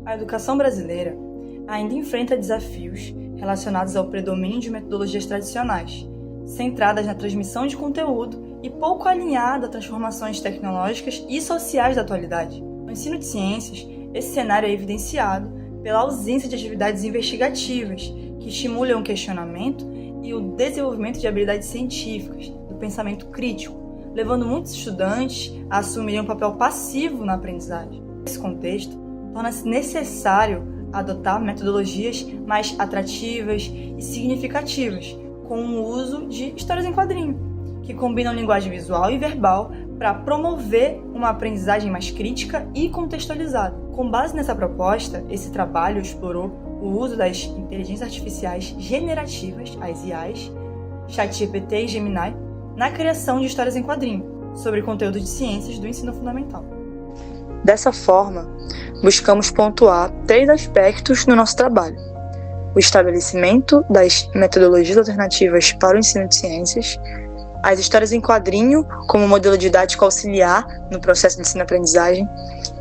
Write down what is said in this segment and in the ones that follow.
A educação brasileira ainda enfrenta desafios relacionados ao predomínio de metodologias tradicionais, centradas na transmissão de conteúdo e pouco alinhada a transformações tecnológicas e sociais da atualidade. No ensino de ciências, esse cenário é evidenciado pela ausência de atividades investigativas que estimulam o questionamento e o desenvolvimento de habilidades científicas, do pensamento crítico, levando muitos estudantes a assumirem um papel passivo na aprendizagem. Nesse contexto, torna-se necessário adotar metodologias mais atrativas e significativas, com o uso de histórias em quadrinho, que combinam linguagem visual e verbal para promover uma aprendizagem mais crítica e contextualizada. Com base nessa proposta, esse trabalho explorou o uso das inteligências artificiais generativas, as IAs, ChatGPT e Gemini, na criação de histórias em quadrinho, sobre conteúdo de ciências do ensino fundamental. Dessa forma, buscamos pontuar 3 aspectos no nosso trabalho: o estabelecimento das metodologias alternativas para o ensino de ciências, as histórias em quadrinho como modelo didático auxiliar no processo de ensino-aprendizagem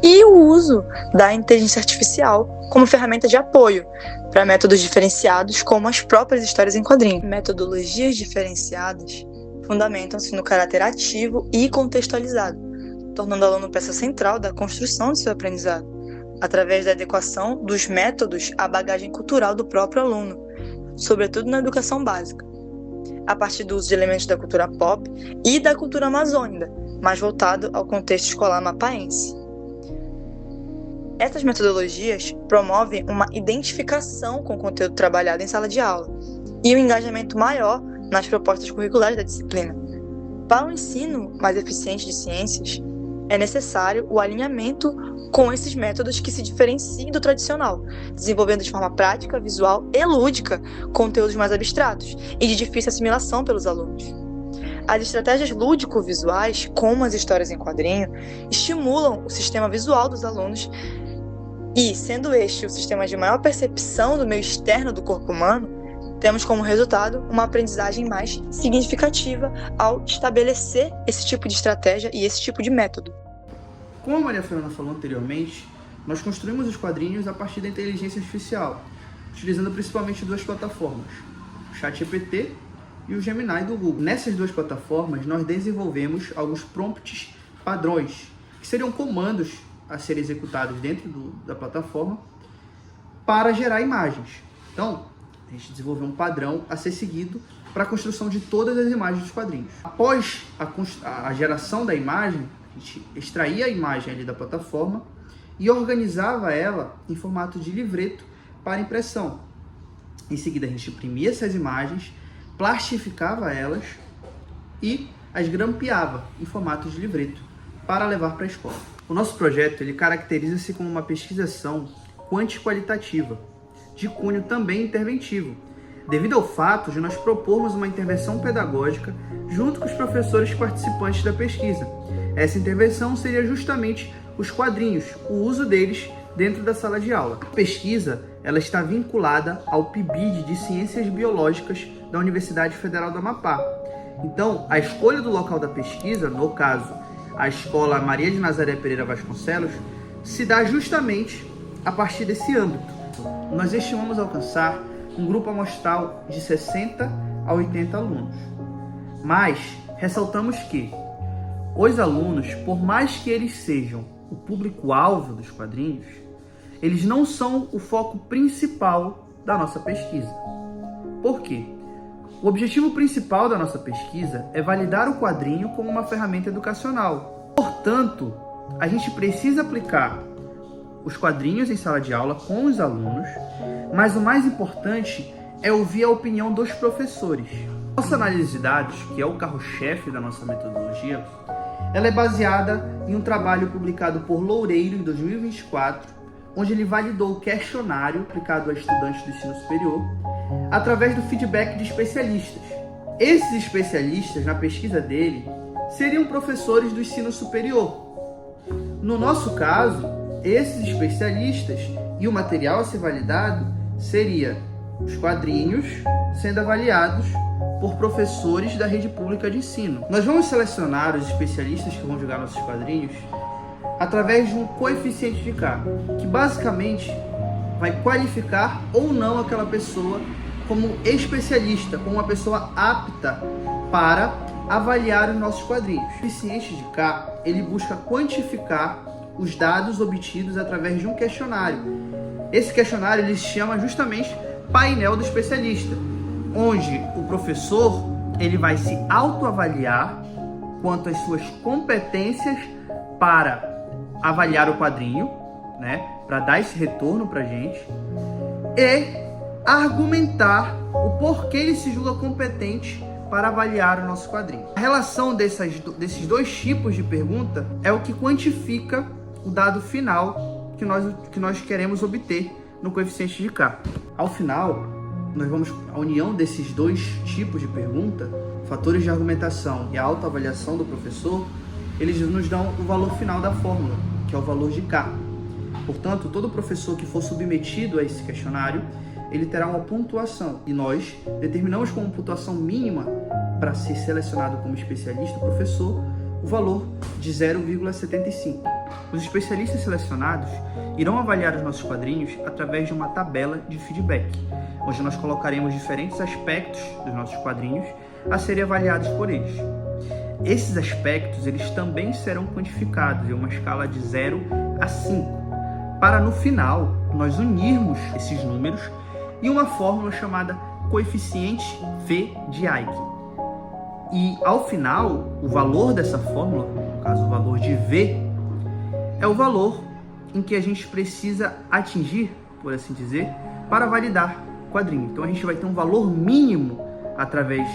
e o uso da inteligência artificial como ferramenta de apoio para métodos diferenciados como as próprias histórias em quadrinho. Metodologias diferenciadas fundamentam-se no caráter ativo e contextualizado, tornando o aluno peça central da construção de seu aprendizado, através da adequação dos métodos à bagagem cultural do próprio aluno, sobretudo na educação básica, a partir do uso de elementos da cultura pop e da cultura amazônica, mais voltado ao contexto escolar mapaense. Essas metodologias promovem uma identificação com o conteúdo trabalhado em sala de aula e um engajamento maior nas propostas curriculares da disciplina. Para um ensino mais eficiente de ciências, é necessário o alinhamento com esses métodos que se diferenciem do tradicional, desenvolvendo de forma prática, visual e lúdica conteúdos mais abstratos e de difícil assimilação pelos alunos. As estratégias lúdico-visuais, como as histórias em quadrinho, estimulam o sistema visual dos alunos e, sendo este o sistema de maior percepção do meio externo do corpo humano, temos como resultado uma aprendizagem mais significativa ao estabelecer esse tipo de estratégia e esse tipo de método. Como a Maria Fernanda falou anteriormente, nós construímos os quadrinhos a partir da inteligência artificial, utilizando principalmente 2 plataformas, o ChatGPT e o Gemini do Google. Nessas 2 plataformas, nós desenvolvemos alguns prompts padrões, que seriam comandos a serem executados dentro da plataforma para gerar imagens. Então, a gente desenvolveu um padrão a ser seguido para a construção de todas as imagens dos quadrinhos. Após a geração da imagem, a gente extraía a imagem ali da plataforma e organizava ela em formato de livreto para impressão. Em seguida, a gente imprimia essas imagens, plastificava elas e as grampeava em formato de livreto para levar para a escola. O nosso projeto ele caracteriza-se como uma pesquisação quanti-qualitativa, de cunho também interventivo, devido ao fato de nós propormos uma intervenção pedagógica junto com os professores participantes da pesquisa. Essa intervenção seria justamente os quadrinhos, o uso deles dentro da sala de aula. A pesquisa ela está vinculada ao PIBID de Ciências Biológicas da Universidade Federal do Amapá. Então, a escolha do local da pesquisa, no caso, a Escola Maria de Nazaré Pereira Vasconcelos, se dá justamente a partir desse âmbito. Nós estimamos alcançar um grupo amostral de 60 a 80 alunos. Mas ressaltamos que os alunos, por mais que eles sejam o público-alvo dos quadrinhos, eles não são o foco principal da nossa pesquisa. Por quê? O objetivo principal da nossa pesquisa é validar o quadrinho como uma ferramenta educacional. Portanto, a gente precisa aplicar os quadrinhos em sala de aula com os alunos, mas o mais importante é ouvir a opinião dos professores. Nossa análise de dados, que é o carro-chefe da nossa metodologia, ela é baseada em um trabalho publicado por Loureiro em 2024, onde ele validou o questionário aplicado a estudantes do ensino superior através do feedback de especialistas. Esses especialistas, na pesquisa dele, seriam professores do ensino superior. No nosso caso, esses especialistas e o material a ser validado seria os quadrinhos sendo avaliados por professores da rede pública de ensino. Nós vamos selecionar os especialistas que vão julgar nossos quadrinhos através de um coeficiente de K, que basicamente vai qualificar ou não aquela pessoa como especialista, como uma pessoa apta para avaliar os nossos quadrinhos. O coeficiente de K, ele busca quantificar os dados obtidos através de um questionário. Esse questionário ele se chama justamente painel do especialista, onde o professor ele vai se autoavaliar quanto às suas competências para avaliar o quadrinho, né, para dar esse retorno para a gente, e argumentar o porquê ele se julga competente para avaliar o nosso quadrinho. A relação desses dois tipos de pergunta é o que quantifica o dado final que nós queremos obter no coeficiente de K. Ao final, a união desses dois tipos de pergunta, fatores de argumentação e a autoavaliação do professor, eles nos dão o valor final da fórmula, que é o valor de K. Portanto, todo professor que for submetido a esse questionário, ele terá uma pontuação. E nós determinamos como pontuação mínima para ser selecionado como especialista o professor o valor de 0,75. Os especialistas selecionados irão avaliar os nossos quadrinhos através de uma tabela de feedback, onde nós colocaremos diferentes aspectos dos nossos quadrinhos a serem avaliados por eles. Esses aspectos eles também serão quantificados em uma escala de 0 a 5, para no final nós unirmos esses números em uma fórmula chamada coeficiente V de Ike. E ao final, o valor dessa fórmula, no caso o valor de V, é o valor em que a gente precisa atingir, por assim dizer, para validar o quadrinho. Então a gente vai ter um valor mínimo através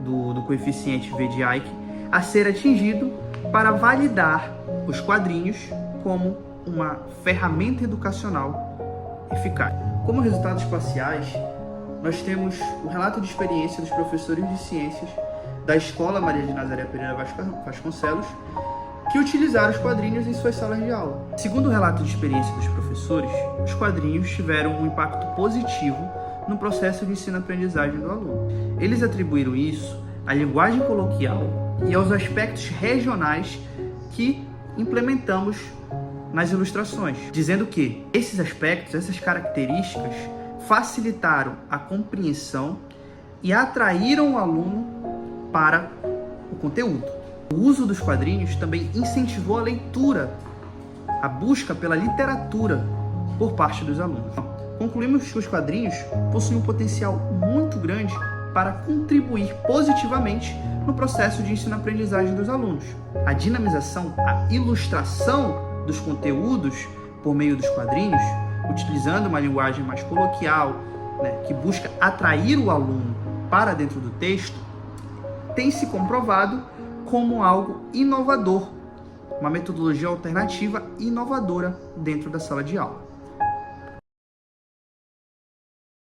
do coeficiente V de Ike a ser atingido para validar os quadrinhos como uma ferramenta educacional eficaz. Como resultados parciais, nós temos o relato de experiência dos professores de ciências da Escola Maria de Nazaré Pereira Vasconcelos, que utilizaram os quadrinhos em suas salas de aula. Segundo o relato de experiência dos professores, os quadrinhos tiveram um impacto positivo no processo de ensino-aprendizagem do aluno. Eles atribuíram isso à linguagem coloquial e aos aspectos regionais que implementamos nas ilustrações, dizendo que esses aspectos, essas características, facilitaram a compreensão e atraíram o aluno para o conteúdo. O uso dos quadrinhos também incentivou a leitura, a busca pela literatura por parte dos alunos. Concluímos que os quadrinhos possuem um potencial muito grande para contribuir positivamente no processo de ensino-aprendizagem dos alunos. A dinamização, a ilustração dos conteúdos por meio dos quadrinhos, utilizando uma linguagem mais coloquial, que busca atrair o aluno para dentro do texto, tem se comprovado como algo inovador, uma metodologia alternativa inovadora dentro da sala de aula.